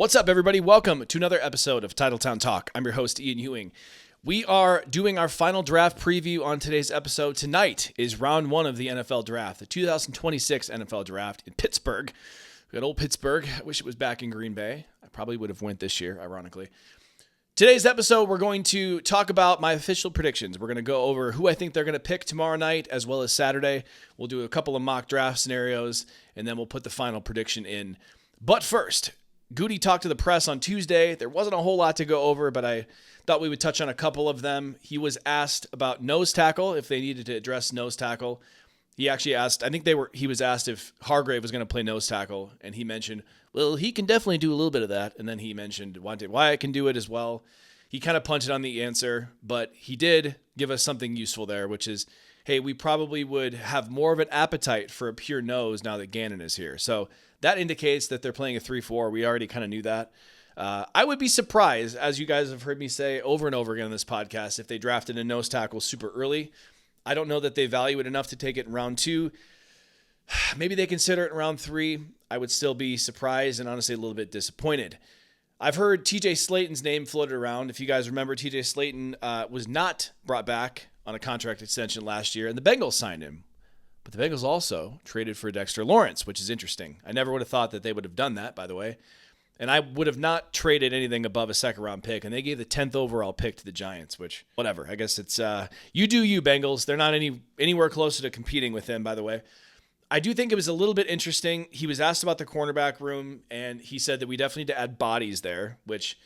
What's up, everybody? Welcome to another episode of Titletown Talk. I'm your host, Ian Ewing. We are doing our final draft preview on today's episode. Tonight is round one of the NFL draft, the 2026 NFL draft in Pittsburgh. We got old Pittsburgh. I wish it was back in Green Bay. I probably would have went this year, ironically. Today's episode, we're going to talk about my official predictions. We're going to go over who I think they're going to pick tomorrow night as well as Saturday. We'll do a couple of mock draft scenarios, and then we'll put the final prediction in. But first, Gutey talked to the press on Tuesday. There wasn't a whole lot to go over, but I thought we would touch on a couple of them. He was asked about nose tackle, if they needed to address nose tackle. He actually asked, he was asked if Hargrave was going to play nose tackle, and he mentioned, well, he can definitely do a little bit of that. And then he mentioned Wyatt can do it as well. He kind of punted on the answer, but he did give us something useful there, which is, hey, we probably would have more of an appetite for a pure nose now that Gannon is here. So that indicates that they're playing a 3-4. We already kind of knew that. I would be surprised, as you guys have heard me say over and over again on this podcast, if they drafted a nose tackle super early. I don't know that they value it enough to take it in round 2. Maybe they consider it in round 3. I would still be surprised and honestly a little bit disappointed. I've heard TJ Slayton's name floated around. If you guys remember, TJ Slayton was not brought back on a contract extension last year, and the Bengals signed him. But the Bengals also traded for Dexter Lawrence, which is interesting. I never would have thought that they would have done that, by the way. And I would have not traded anything above a second-round pick, and they gave the 10th overall pick to the Giants, which, whatever. I guess it's you do you, Bengals. They're not anywhere closer to competing with them, by the way. I do think it was a little bit interesting. He was asked about the cornerback room, and he said that we definitely need to add bodies there, which,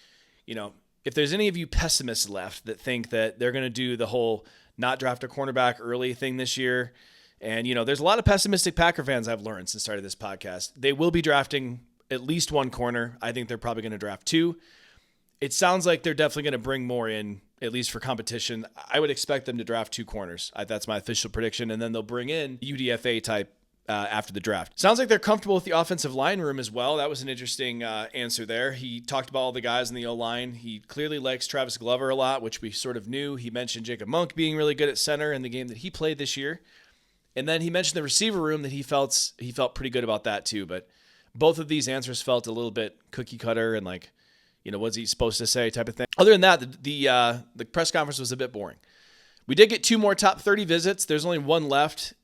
you know, if there's any of you pessimists left that think that they're going to do the whole not draft a cornerback early thing this year, and, you know, there's a lot of pessimistic Packer fans I've learned since starting this podcast. They will be drafting at least one corner. I think they're probably going to draft 2. It sounds like they're definitely going to bring more in, at least for competition. I would expect them to draft 2 corners. That's my official prediction. And then they'll bring in UDFA type after the draft. Sounds like they're comfortable with the offensive line room as well. That was an interesting answer there. He talked about all the guys in the O-line. He clearly likes Travis Glover a lot, which we sort of knew. He mentioned Jacob Monk being really good at center in the game that he played this year. And then he mentioned the receiver room that he felt pretty good about that too. But both of these answers felt a little bit cookie cutter and like, you know, what's he supposed to say type of thing. Other than that, the press conference was a bit boring. We did get 2 more top 30 visits. There's only 1 left.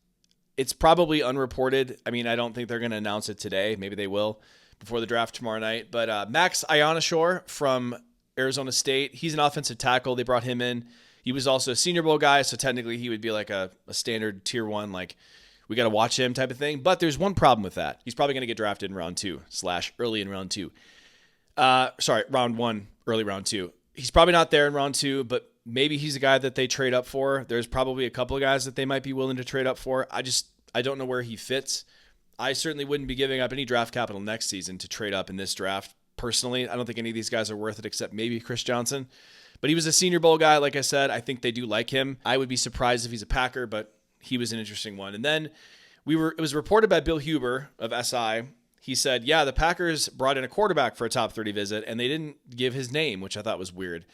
It's probably unreported. I mean, I don't think they're going to announce it today. Maybe they will before the draft tomorrow night. But Max Ionashore from Arizona State, he's an offensive tackle. They brought him in. He was also a Senior Bowl guy, so technically he would be like a standard tier 1, like we got to watch him type of thing. But there's one problem with that. He's probably going to get drafted in round 2 / early in round 2. Round 1, early round 2. He's probably not there in round 2, but maybe he's a guy that they trade up for. There's probably a couple of guys that they might be willing to trade up for. I don't know where he fits. I certainly wouldn't be giving up any draft capital next season to trade up in this draft. Personally, I don't think any of these guys are worth it except maybe Chris Johnson. But he was a Senior Bowl guy, like I said. I think they do like him. I would be surprised if he's a Packer, but he was an interesting one. And then it was reported by Bill Huber of SI. He said, yeah, the Packers brought in a quarterback for a top 30 visit, and they didn't give his name, which I thought was weird.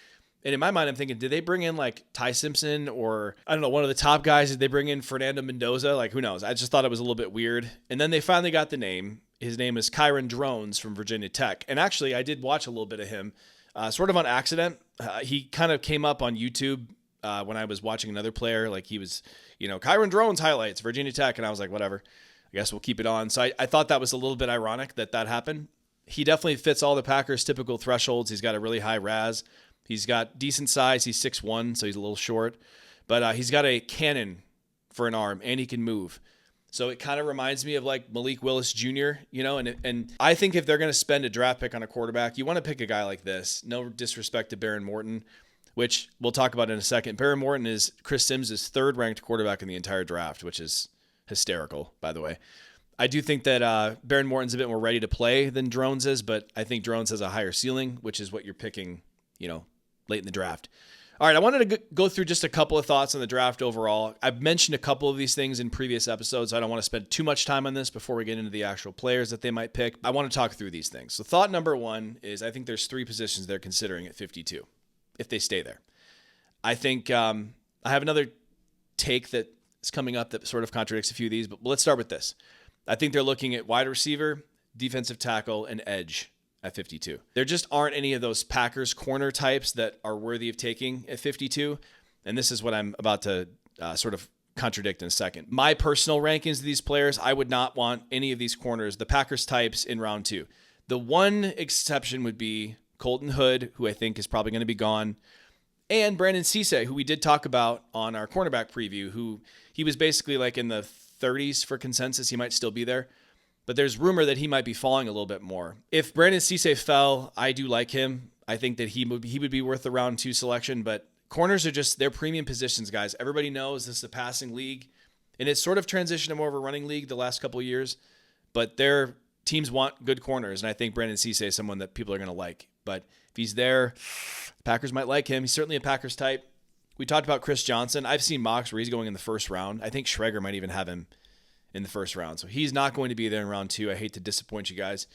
And in my mind, I'm thinking, did they bring in like Ty Simpson or, I don't know, one of the top guys? Did they bring in Fernando Mendoza? Like, who knows? I just thought it was a little bit weird. And then they finally got the name. His name is Kyron Drones from Virginia Tech. And actually, I did watch a little bit of him, sort of on accident. He kind of came up on YouTube when I was watching another player. Like he was, you know, Kyron Drones highlights, Virginia Tech. And I was like, whatever, I guess we'll keep it on. So I thought that was a little bit ironic that happened. He definitely fits all the Packers' typical thresholds. He's got a really high RAS. He's got decent size. He's 6'1", so he's a little short. But he's got a cannon for an arm, and he can move. So it kind of reminds me of like Malik Willis Jr., you know, and I think if they're going to spend a draft pick on a quarterback, you want to pick a guy like this. No disrespect to Baron Morton, which we'll talk about in a second. Baron Morton is Chris Sims' 3rd ranked quarterback in the entire draft, which is hysterical, by the way. I do think that Baron Morton's a bit more ready to play than Drones is, but I think Drones has a higher ceiling, which is what you're picking, you know, late in the draft. All right, I wanted to go through just a couple of thoughts on the draft overall. I've mentioned a couple of these things in previous episodes, so I don't want to spend too much time on this before we get into the actual players that they might pick. I want to talk through these things. So thought number 1 is I think there's 3 positions they're considering at 52, if they stay there. I think I have another take that is coming up that sort of contradicts a few of these, but let's start with this. I think they're looking at wide receiver, defensive tackle, and edge at 52. There just aren't any of those Packers corner types that are worthy of taking at 52. And this is what I'm about to sort of contradict in a second. My personal rankings of these players, I would not want any of these corners, the Packers types, in round 2. The one exception would be Colton Hood, who I think is probably going to be gone, and Brandon Cisse, who we did talk about on our cornerback preview, who he was basically like in the 30s for consensus. He might still be there, but there's rumor that he might be falling a little bit more. If Brandon Cisse fell, I do like him. I think that he would be worth the round 2 selection, but corners are just, they're premium positions, guys. Everybody knows this is a passing league, and it's sort of transitioned to more of a running league the last couple of years, but their teams want good corners, and I think Brandon Cisse is someone that people are going to like. But if he's there, Packers might like him. He's certainly a Packers type. We talked about Chris Johnson. I've seen mocks where he's going in the first round. I think Schrager might even have him in the first round. So he's not going to be there in round 2. I hate to disappoint you guys.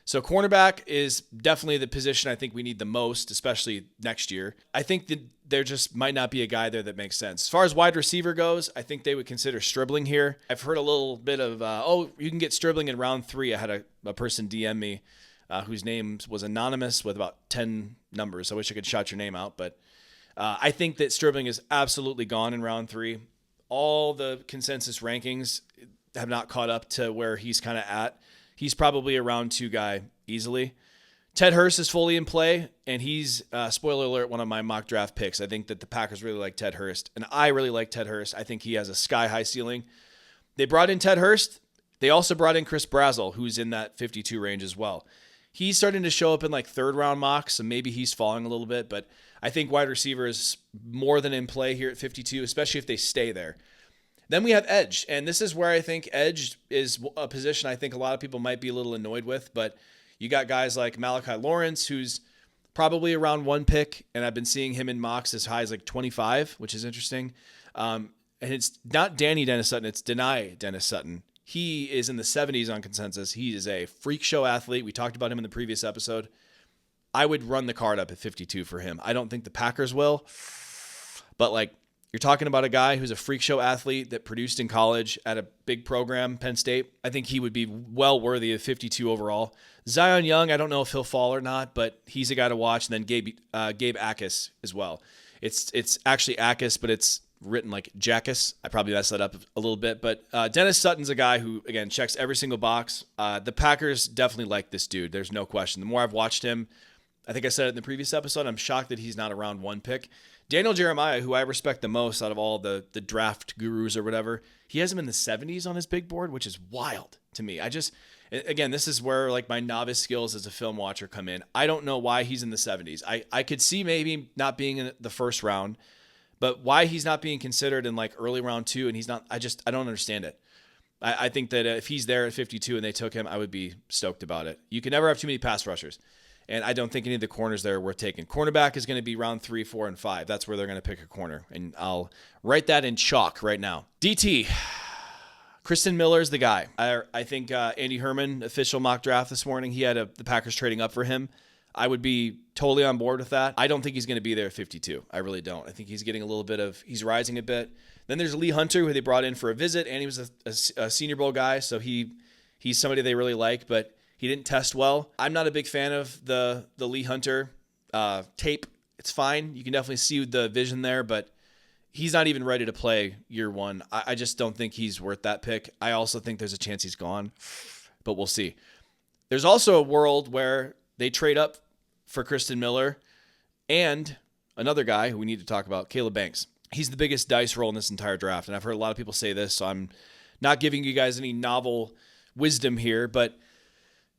So cornerback is definitely the position I think we need the most, especially next year. I think that there just might not be a guy there that makes sense. As far as wide receiver goes, I think they would consider Stribling here. I've heard a little bit of, you can get Stribling in round 3. I had a person DM me whose name was anonymous with about 10 numbers. I wish I could shout your name out, but I think that Stribling is absolutely gone in round 3. All the consensus rankings have not caught up to where he's kind of at. He's probably a round 2 guy easily. Ted Hurst is fully in play, and he's, spoiler alert, one of my mock draft picks. I think that the Packers really like Ted Hurst, and I really like Ted Hurst. I think he has a sky-high ceiling. They brought in Ted Hurst. They also brought in Chris Brazzell, who's in that 52 range as well. He's starting to show up in like 3rd-round mocks, so maybe he's falling a little bit, but I think wide receiver is more than in play here at 52, especially if they stay there. Then we have edge, and this is where I think edge is a position I think a lot of people might be a little annoyed with, but you got guys like Malachi Lawrence, who's probably a round 1 pick, and I've been seeing him in mocks as high as like 25, which is interesting. And it's not Danny Dennis Sutton, it's Denai Dennis Sutton. He is in the 70s on consensus. He is a freak show athlete. We talked about him in the previous episode. I would run the card up at 52 for him. I don't think the Packers will, but like, you're talking about a guy who's a freak show athlete that produced in college at a big program, Penn State. I think he would be well worthy of 52 overall. Zion Young, I don't know if he'll fall or not, but he's a guy to watch. And then Gabe Akis as well. It's actually Akis, but it's written like Jackus. I probably messed that up a little bit. But Dennis Sutton's a guy who, again, checks every single box. The Packers definitely like this dude. There's no question. The more I've watched him, I think I said it in the previous episode, I'm shocked that he's not a round 1 pick. Daniel Jeremiah, who I respect the most out of all the draft gurus or whatever, he has him in the 70s on his big board, which is wild to me. Again, this is where like my novice skills as a film watcher come in. I don't know why he's in the 70s. I could see maybe not being in the first round, but why he's not being considered in like early round 2 and he's not, I don't understand it. I think that if he's there at 52 and they took him, I would be stoked about it. You can never have too many pass rushers. And I don't think any of the corners there are worth taking. Cornerback is going to be round 3, 4, and 5. That's where they're going to pick a corner. And I'll write that in chalk right now. DT. Kristen Miller's the guy. I think Andy Herman, official mock draft this morning, he had the Packers trading up for him. I would be totally on board with that. I don't think he's going to be there at 52. I really don't. I think he's getting a little bit of, he's rising a bit. Then there's Lee Hunter, who they brought in for a visit, and he was a Senior Bowl guy, so he's somebody they really like, but he didn't test well. I'm not a big fan of the Lee Hunter tape. It's fine. You can definitely see the vision there, but he's not even ready to play year 1. I just don't think he's worth that pick. I also think there's a chance he's gone, but we'll see. There's also a world where they trade up for Kristen Miller and another guy who we need to talk about, Caleb Banks. He's the biggest dice roll in this entire draft, and I've heard a lot of people say this, so I'm not giving you guys any novel wisdom here, but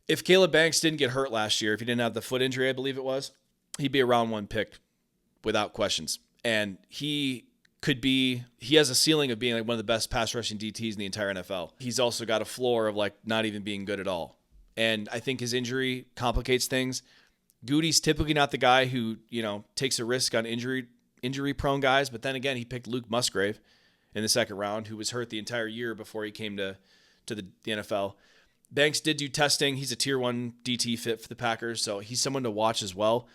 if Caleb Banks didn't get hurt last year, if he didn't have the foot injury, I believe it was, he'd be a round 1 pick without questions. And he has a ceiling of being like one of the best pass rushing DTs in the entire NFL. He's also got a floor of like not even being good at all. And I think his injury complicates things. Gutey's typically not the guy who, takes a risk on injury prone guys. But then again, he picked Luke Musgrave in the 2nd round, who was hurt the entire year before he came to the NFL. Banks did do testing. He's a tier 1 DT fit for the Packers, so he's someone to watch as well.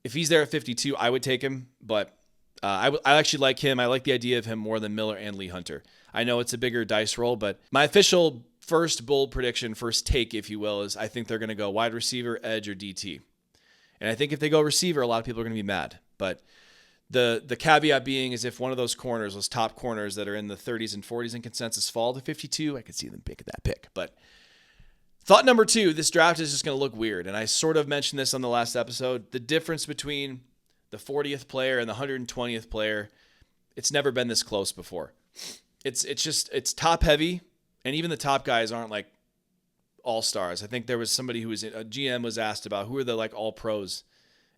If he's there at 52, I would take him, but I actually like him. I like the idea of him more than Miller and Lee Hunter. I know it's a bigger dice roll, but my official first bold prediction, first take, if you will, is I think they're going to go wide receiver, edge, or DT. And I think if they go receiver, a lot of people are going to be mad. But the caveat being is if one of those corners, those top corners that are in the 30s and 40s in consensus fall to 52, I could see them pick that pick. But thought number 2, this draft is just going to look weird. And I sort of mentioned this on the last episode. The difference between the 40th player and the 120th player, it's never been this close before. It's top heavy. And even the top guys aren't like all stars. I think there was somebody a GM was asked about who are the like all pros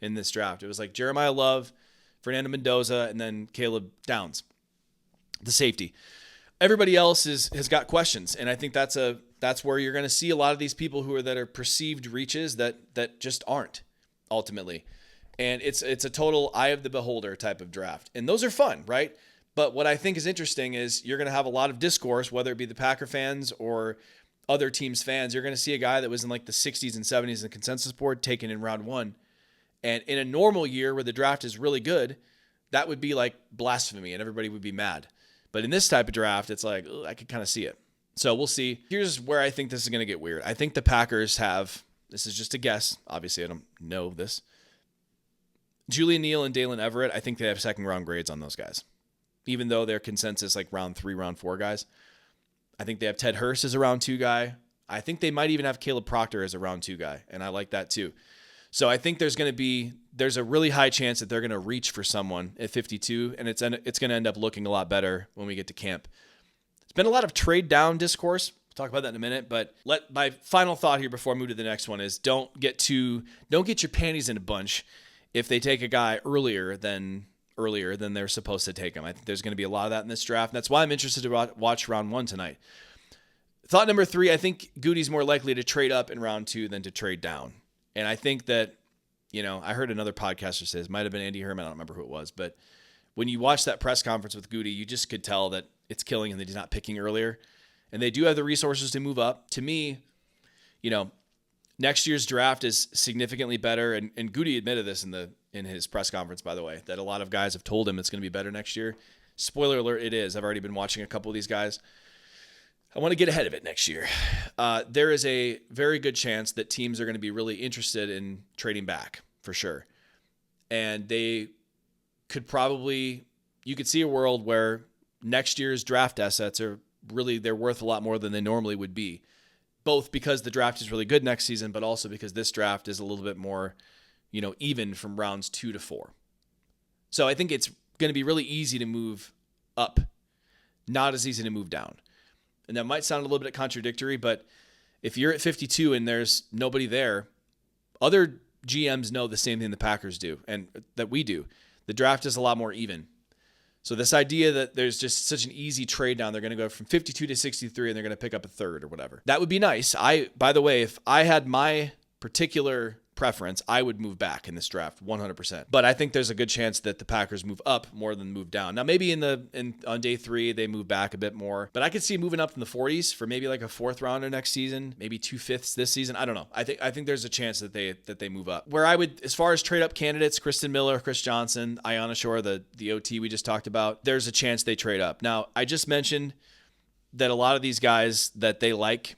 in this draft. It was like Jeremiah Love, Fernando Mendoza, and then Caleb Downs, the safety. Everybody else has got questions. And I think that's where you're going to see a lot of these people that are perceived reaches that just aren't ultimately. And it's a total eye of the beholder type of draft. And those are fun, right? But what I think is interesting is you're going to have a lot of discourse, whether it be the Packer fans or other teams' fans. You're going to see a guy that was in like the 60s and 70s in the consensus board taken in round 1. And in a normal year where the draft is really good, that would be like blasphemy and everybody would be mad. But in this type of draft, it's like, I could kind of see it. So we'll see. Here's where I think this is going to get weird. I think the Packers have, this is just a guess. Obviously, I don't know this. Julian Neal and Dalen Everett, I think they have second round grades on those guys. Even though they're consensus like round 3, round 4 guys. I think they have Ted Hurst as a round 2 guy. I think they might even have Caleb Proctor as a round 2 guy, and I like that too. So I think there's a really high chance that they're going to reach for someone at 52, and it's going to end up looking a lot better when we get to camp. It's been a lot of trade down discourse. We'll talk about that in a minute, but my final thought here before I move to the next one is don't get your panties in a bunch if they take a guy earlier than they're supposed to take him. I think there's going to be a lot of that in this draft. And that's why I'm interested to watch round 1 tonight. Thought number 3, I think Gutey's more likely to trade up in round 2 than to trade down. And I think that, I heard another podcaster say, it might have been Andy Herman, I don't remember who it was, but when you watch that press conference with Gutey, you just could tell that it's killing him that he's not picking earlier. And they do have the resources to move up. To me, next year's draft is significantly better. And Gutey admitted this in his press conference, by the way, that a lot of guys have told him it's going to be better next year. Spoiler alert, it is. I've already been watching a couple of these guys. I want to get ahead of it next year. There is a very good chance that teams are going to be really interested in trading back, for sure. And they could you could see a world where next year's draft assets they're worth a lot more than they normally would be. Both because the draft is really good next season, but also because this draft is a little bit more, even from rounds 2 to 4. So I think it's going to be really easy to move up, not as easy to move down. And that might sound a little bit contradictory, but if you're at 52 and there's nobody there, other GMs know the same thing the Packers do and that we do. The draft is a lot more even. So this idea that there's just such an easy trade down, they're going to go from 52 to 63 and they're going to pick up a third or whatever. That would be nice. By the way, if I had my particular preference, I would move back in this draft 100%. But I think there's a good chance that the Packers move up more than move down. Now maybe on day 3 they move back a bit more, but I could see moving up in the 40s for maybe like a 4th rounder next season, maybe 2/5 this season. I don't know. I think there's a chance that they move up. Where I would, as far as trade up candidates, Kristen Miller, Chris Johnson, Aiyana Shore, the OT we just talked about, there's a chance they trade up. Now I just mentioned that a lot of these guys that they like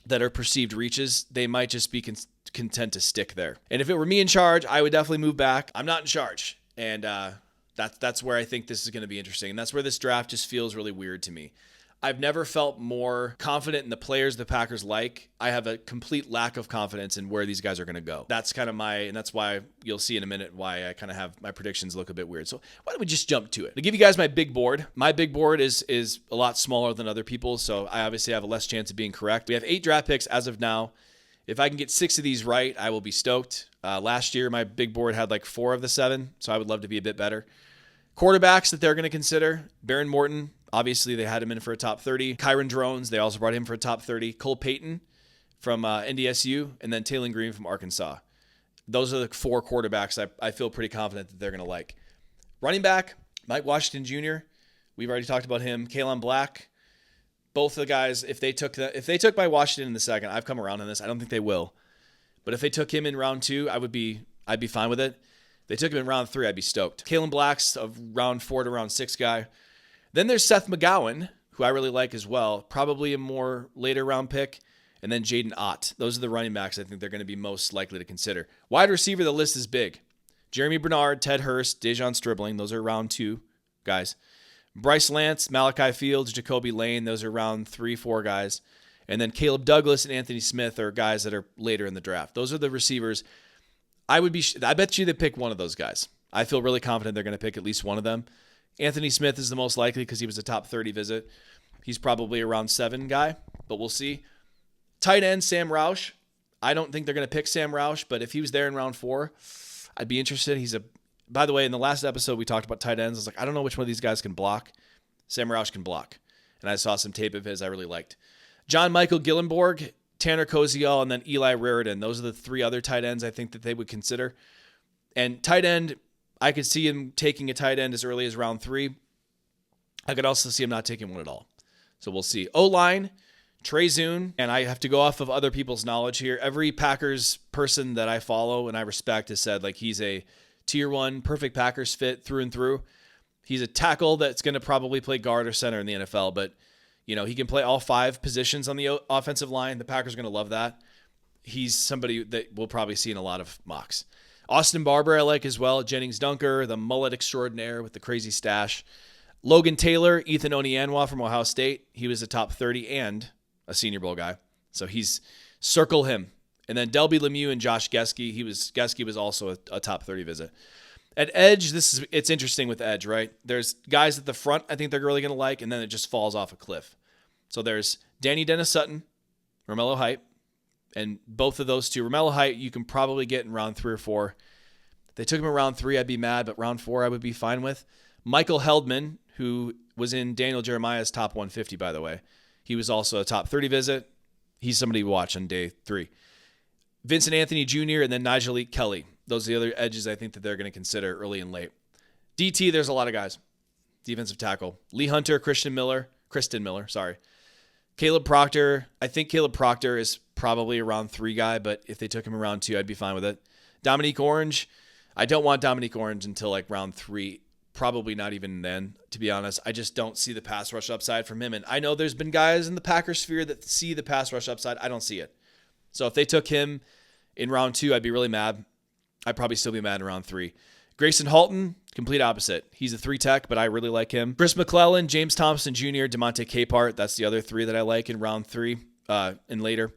that are perceived reaches, they might just be content to stick there. And if it were me in charge, I would definitely move back. I'm not in charge. And that's where I think this is going to be interesting. And that's where this draft just feels really weird to me. I've never felt more confident in the players the Packers like. I have a complete lack of confidence in where these guys are going to go. That's kind of and that's why you'll see in a minute why I kind of have my predictions look a bit weird. So why don't we just jump to it? To give you guys my big board. My big board is a lot smaller than other people's, so I obviously have a less chance of being correct. We have 8 draft picks as of now. If I can get 6 of these right, I will be stoked. Last year, my big board had like 4 of the 7, so I would love to be a bit better. Quarterbacks that they're going to consider, Baron Morton. Obviously, they had him in for a top 30. Kyron Drones, they also brought him for a top 30. Cole Payton from NDSU, and then Taylor Green from Arkansas. Those are the 4 quarterbacks I feel pretty confident that they're going to like. Running back, Mike Washington Jr. We've already talked about him. Kalen Black. Both of the guys, if they took my Washington in the second, I've come around on this. I don't think they will. But if they took him in round 2, I'd be fine with it. If they took him in round 3, I'd be stoked. Kalen Black's a round 4 to round 6 guy. Then there's Seth McGowan, who I really like as well, probably a more later round pick, and then Jaden Ott. Those are the running backs I think they're going to be most likely to consider. Wide receiver, the list is big. Jeremy Bernard, Ted Hurst, Dejon Stribling, those are round 2 guys. Bryce Lance, Malachi Fields, Jacoby Lane, those are round 3, 4 guys. And then Caleb Douglas and Anthony Smith are guys that are later in the draft. Those are the receivers. I bet you they pick one of those guys. I feel really confident they're going to pick at least one of them. Anthony Smith is the most likely because he was a top 30 visit. He's probably a round 7 guy, but we'll see. Tight end, Sam Roush. I don't think they're going to pick Sam Roush, but if he was there in round 4, I'd be interested. By the way, in the last episode, we talked about tight ends. I was like, I don't know which one of these guys can block. Sam Roush can block. And I saw some tape of his I really liked. John Michael Gillenborg, Tanner Koziol, and then Eli Raridan. Those are the 3 other tight ends I think that they would consider. And tight end, I could see him taking a tight end as early as round 3. I could also see him not taking one at all. So we'll see. O-line, Trey Zune, and I have to go off of other people's knowledge here. Every Packers person that I follow and I respect has said like he's a tier 1 perfect Packers fit through and through. He's a tackle that's going to probably play guard or center in the NFL, but he can play all 5 positions on the offensive line. The Packers are going to love that. He's somebody that we'll probably see in a lot of mocks. Austin Barber I like as well. Jennings Dunker, the mullet extraordinaire with the crazy stash. Logan Taylor, Ethan Onianwa from Ohio State. He was a top 30 and a Senior Bowl guy. So circle him. And then Delby Lemieux and Josh Geske. Geske was also a top 30 visit. At edge, it's interesting with edge, right? There's guys at the front I think they're really going to like, and then it just falls off a cliff. So there's Danny Dennis-Sutton, Romello Height, and both of those two. Romello Height you can probably get in round 3 or 4. If they took him in round 3, I'd be mad, but round 4 I would be fine with. Michael Heldman, who was in Daniel Jeremiah's top 150, by the way. He was also a top 30 visit. He's somebody to watch on day 3. Vincent Anthony Jr. and then Nigel Kelly. Those are the other edges I think that they're going to consider early and late. DT, there's a lot of guys. Defensive tackle. Lee Hunter, Kristen Miller, Caleb Proctor. I think Caleb Proctor is probably a round 3 guy, but if they took him in round 2, I'd be fine with it. Dominique Orange. I don't want Dominique Orange until like round 3. Probably not even then, to be honest. I just don't see the pass rush upside from him. And I know there's been guys in the Packers sphere that see the pass rush upside. I don't see it. So if they took him in round 2, I'd be really mad. I'd probably still be mad in round 3. Grayson Halton, complete opposite. He's a 3 tech, but I really like him. Chris McClellan, James Thompson Jr., DeMonte Capehart. That's the other 3 that I like in round 3 and later.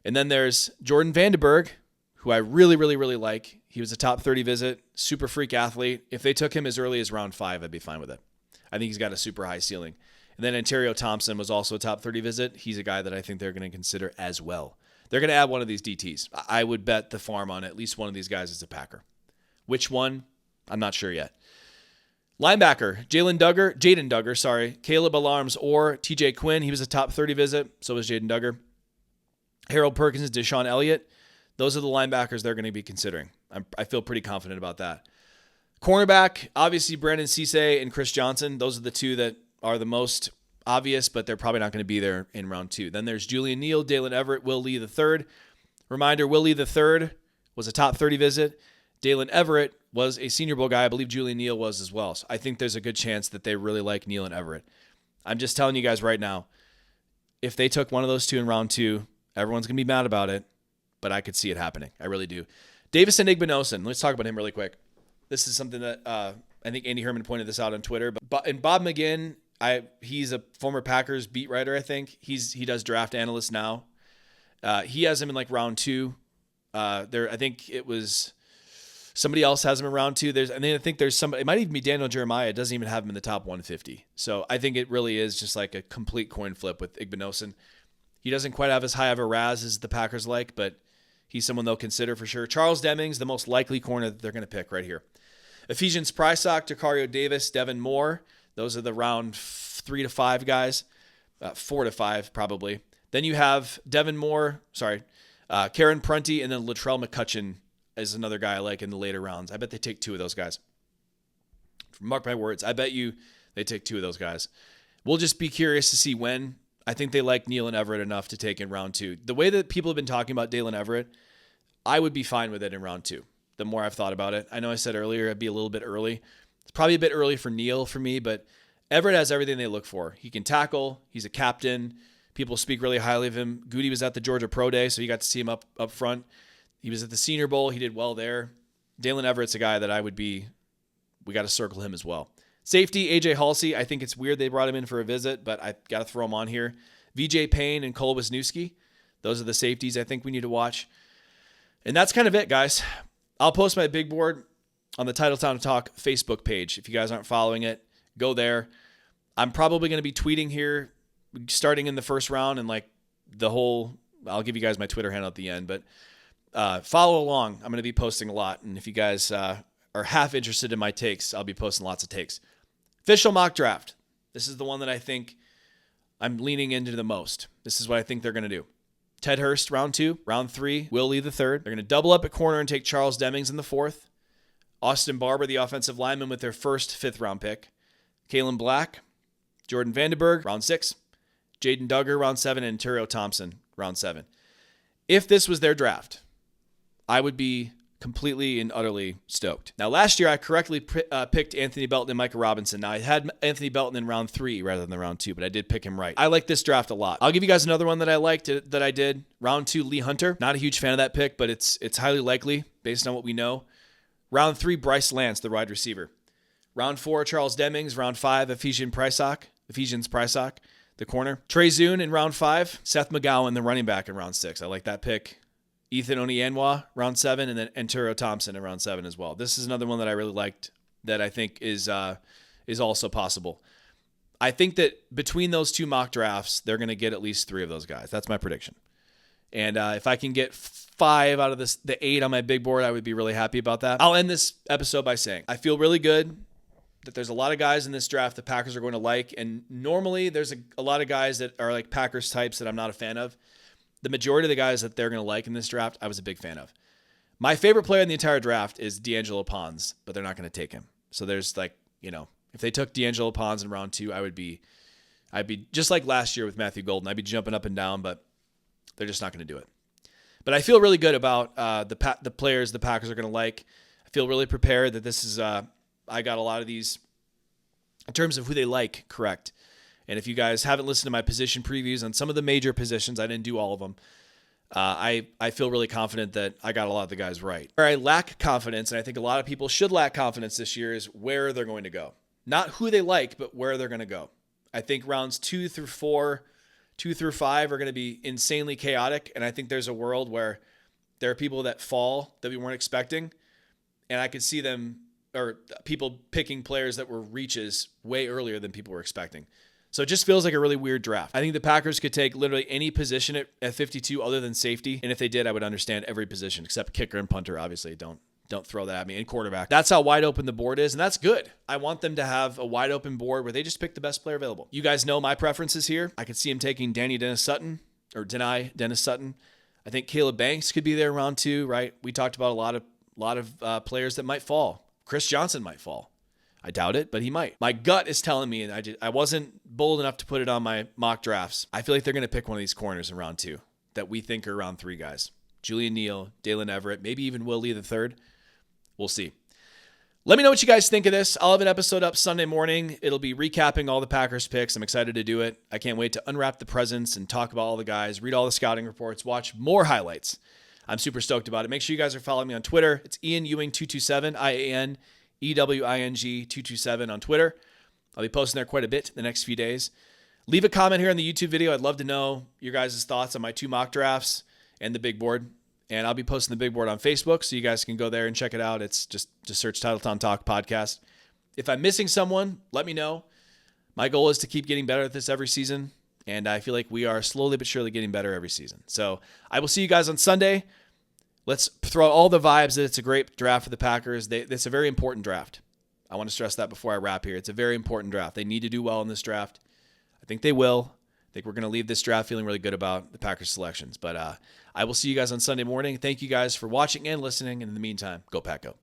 And then there's Jordan Vandenberg, who I really, really, really like. He was a top 30 visit, super freak athlete. If they took him as early as round 5, I'd be fine with it. I think he's got a super high ceiling. And then Ontario Thompson was also a top 30 visit. He's a guy that I think they're going to consider as well. They're going to add one of these DTs. I would bet the farm on at least one of these guys is a Packer. Which one? I'm not sure yet. Linebacker, Jaden Duggar, Caleb Alarms or TJ Quinn. He was a top 30 visit. So was Jaden Duggar. Harold Perkins, Deshaun Elliott. Those are the linebackers they're going to be considering. I feel pretty confident about that. Cornerback, obviously Brandon Cisse and Chris Johnson. Those are the 2 that are the most obvious, but they're probably not going to be there in round 2. Then there's Julian Neal, Dalen Everett, Will Lee III. Reminder, Will Lee III was a top 30 visit. Dalen Everett was a Senior Bowl guy. I believe Julian Neal was as well. So I think there's a good chance that they really like Neal and Everett. I'm just telling you guys right now, if they took one of those 2 in round 2, everyone's going to be mad about it, but I could see it happening. I really do. Davison Igbinosun. Let's talk about him really quick. This is something that I think Andy Herman pointed this out on Twitter. And Bob McGinn, he's a former Packers beat writer, I think. He does draft analyst now. He has him in like round 2. I think it was somebody else has him in round 2. I think there's somebody. It might even be Daniel Jeremiah. It doesn't even have him in the top 150. So I think it really is just like a complete coin flip with Igbinosun. He doesn't quite have as high of a RAS as the Packers like, but he's someone they'll consider for sure. Charles Demings, the most likely corner that they're going to pick right here. Ephesians Prysock, Tacario Davis, Devin Moore. Those are the round 3 to 5 guys. 4 to 5 probably. Then you have Karen Prunty, and then Latrell McCutcheon is another guy I like in the later rounds. I bet they take 2 of those guys. Mark my words. I bet you they take 2 of those guys. We'll just be curious to see when. I think they like Neal and Everett enough to take in round 2. The way that people have been talking about Dalen Everett, I would be fine with it in round 2. The more I've thought about it. I know I said earlier it'd be a little bit early. It's probably a bit early for Neal for me, but Everett has everything they look for. He can tackle. He's a captain. People speak really highly of him. Gutey was at the Georgia Pro Day, so you got to see him up front. He was at the Senior Bowl. He did well there. Dalen Everett's a guy that we got to circle him as well. Safety, A.J. Halsey. I think it's weird they brought him in for a visit, but I got to throw him on here. V.J. Payne and Cole Wisniewski. Those are the safeties I think we need to watch. And that's kind of it, guys. I'll post my big board on the Titletown Talk Facebook page. If you guys aren't following it, go there. I'm probably going to be tweeting here starting in the first round and like I'll give you guys my Twitter handle at the end, but follow along. I'm going to be posting a lot. And if you guys are half interested in my takes, I'll be posting lots of takes. Official mock draft. This is the one that I think I'm leaning into the most. This is what I think they're going to do. Ted Hurst, round 2. Round 3, Will Lee the 3rd. They're going to double up at corner and take Charles Demings in the 4th. Austin Barber, the offensive lineman, with their first 5th round pick. Kalen Black, Jordan Vandenberg, round 6. Jaden Duggar, round 7, and Terrio Thompson, round 7. If this was their draft, I would be completely and utterly stoked. Now, last year, I correctly picked Anthony Belton and Micah Robinson. Now, I had Anthony Belton in round 3 rather than round 2, but I did pick him right. I like this draft a lot. I'll give you guys another one that I liked that I did. Round 2, Lee Hunter. Not a huge fan of that pick, but it's highly likely based on what we know. Round 3, Bryce Lance, the wide receiver. Round 4, Charles Demings. Round 5, Ephesians Prysock, the corner. Trey Zune in round 5. Seth McGowan, the running back, in round 6. I like that pick. Ethan Onianwa, terrio Thompson in round 7 as well. This is another one that I really liked that I think is also possible. I think that between those 2 mock drafts, they're going to get at least 3 of those guys. That's my prediction. And if I can get 5 out of the 8 on my big board, I would be really happy about that. I'll end this episode by saying I feel really good that there's a lot of guys in this draft the Packers are going to like. And normally there's a lot of guys that are like Packers types that I'm not a fan of. The majority of the guys that they're going to like in this draft, I was a big fan of. My favorite player in the entire draft is D'Angelo Pons, but they're not going to take him. So there's if they took D'Angelo Pons in round 2, I'd be just like last year with Matthew Golden. I'd be jumping up and down, but they're just not going to do it. But I feel really good about the players the Packers are going to like. I feel really prepared that this is I got a lot of these in terms of who they like correct. And if you guys haven't listened to my position previews on some of the major positions, I didn't do all of them. I feel really confident that I got a lot of the guys right. Where I lack confidence, and I think a lot of people should lack confidence this year, is where they're going to go. Not who they like, but where they're going to go. I think rounds 2 through 4, 2 through 5 are going to be insanely chaotic, and I think there's a world where there are people that fall that we weren't expecting, and I could see them, or people picking players that were reaches way earlier than people were expecting. So it just feels like a really weird draft. I think the Packers could take literally any position at 52 other than safety. And if they did, I would understand every position except kicker and punter. Obviously, don't throw that at me. And quarterback. That's how wide open the board is. And that's good. I want them to have a wide open board where they just pick the best player available. You guys know my preferences here. I could see him taking Denny Dennis Sutton. I think Caleb Banks could be there in round 2, right? We talked about a lot of players that might fall. Chris Johnson might fall. I doubt it, but he might. My gut is telling me, and I wasn't bold enough to put it on my mock drafts. I feel like they're going to pick one of these corners in round 2 that we think are round 3 guys. Julian Neal, Dalen Everett, maybe even Will Lee the 3rd. We'll see. Let me know what you guys think of this. I'll have an episode up Sunday morning. It'll be recapping all the Packers picks. I'm excited to do it. I can't wait to unwrap the presents and talk about all the guys, read all the scouting reports, watch more highlights. I'm super stoked about it. Make sure you guys are following me on Twitter. It's Ian Ewing 227, IANEWING 227 on Twitter. I'll be posting there quite a bit in the next few days. Leave a comment here on the YouTube video. I'd love to know your guys' thoughts on my 2 mock drafts and the big board. And I'll be posting the big board on Facebook, so you guys can go there and check it out. It's just search Titletown Talk Podcast. If I'm missing someone, let me know. My goal is to keep getting better at this every season, and I feel like we are slowly but surely getting better every season. So I will see you guys on Sunday. Let's throw out all the vibes that it's a great draft for the Packers. It's a very important draft. I want to stress that before I wrap here. It's a very important draft. They need to do well in this draft. I think they will. I think we're going to leave this draft feeling really good about the Packers selections. But I will see you guys on Sunday morning. Thank you guys for watching and listening. And in the meantime, go Pack Go.